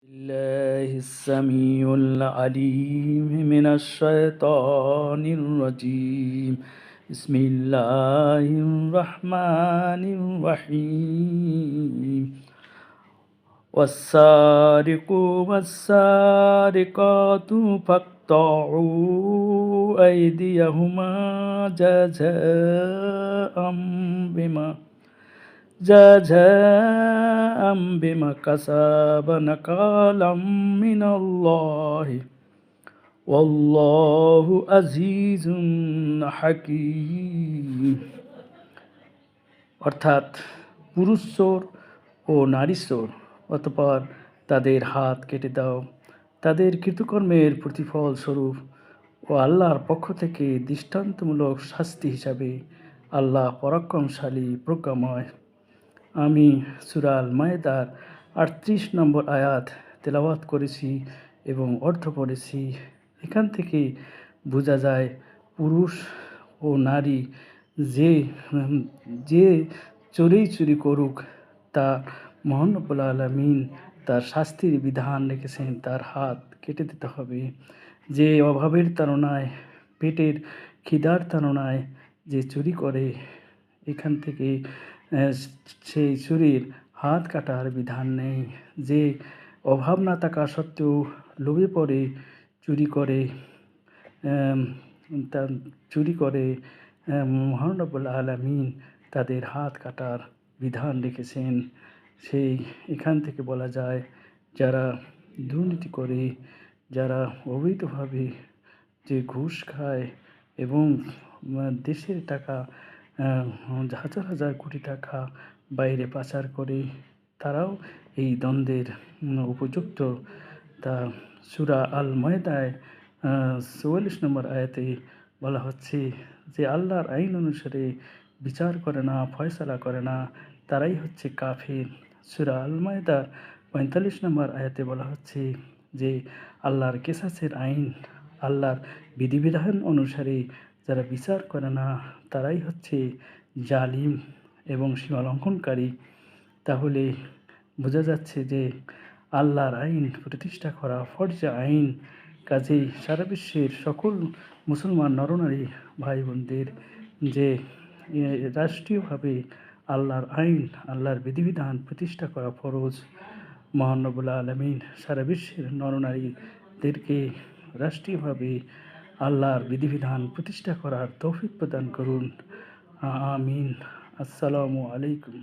الله السميع العليم من الشيطان الرجيم. بسم الله الرحمن الرحيم. والسارق والسارقات فاقطعوا أيديهما جزاء بما كسب نكالا من الله والله عزيز حكيم। অর্থাৎ পুরুষ চোর ও নারী চোর, অতঃপর তাদের হাত কেটে দাও তাদের কৃতকর্মের প্রতিফল স্বরূপ ও আল্লাহর পক্ষ থেকে দৃষ্টান্তমূলক শাস্তি হিসাবে। আল্লাহ পরাক্রমশালী প্রজ্ঞাময়। আমি সূরা আল মায়েদার ৩৮ নম্বর আয়াত তেলাওয়াত করেছি এবং অর্থ পড়েছি। এখান থেকে বোঝা যায় পুরুষ ও নারী যে চুরি করুক তা মহান রব্বুল আলামিন তার শাস্তির বিধান রেখেছেন, তার হাত কেটে দিতে হবে। যে অভাবের তাড়নায়, পেটের খিদার তাড়নায় যে চুরি করে, এখান থেকে সেই চুরির হাত কাটার বিধান নেই। যে অভাব না থাকা সত্ত্বেও লোভে পড়ে চুরি করে মহান রব্বুল আলামিন তাদের হাত কাটার বিধান রেখেছেন। এখান থেকে বলা যায়, যারা দুর্নীতি করে, যারা অবৈধভাবে যে ঘুষ খায় এবং দেশের টাকা হাজার হাজার কোটি টাকা বাইরে পাচার করে, তারাও এই দ্বন্দ্বের উপযুক্ত। তা সূরা আল মায়েদায় ৪৪ নম্বর আয়াতে বলা হচ্ছে যে আল্লাহর আইন অনুসারে বিচার করে না, ফয়সালা করে না, তারাই হচ্ছে কাফির। সূরা আল মায়েদার ৪৫ নম্বর আয়াতে বলা হচ্ছে যে আল্লাহর কিসাসের আইন, আল্লাহর বিধিবিধান অনুসারে যারা বিচার করে না, তারাই হচ্ছে জালিম এবং সীমালঙ্ঘনকারী। তাহলে বোঝা যাচ্ছে যে আল্লাহর আইন প্রতিষ্ঠা করা ফরজে আইন। কাজেই সারা বিশ্বের সকল মুসলমান নরনারী ভাই বোনদের যে রাষ্ট্রীয়ভাবে আল্লাহর আইন, আল্লাহর বিধিবিধান প্রতিষ্ঠা করা ফরজ। মহান রব্বুল আলামিন সারা বিশ্বের নরনারীদেরকে রাষ্ট্রীয়ভাবে আল্লাহর বিধিবিধান প্রতিষ্ঠা করার তৌফিক প্রদান করুন। আমিন। আসসালামু আলাইকুম।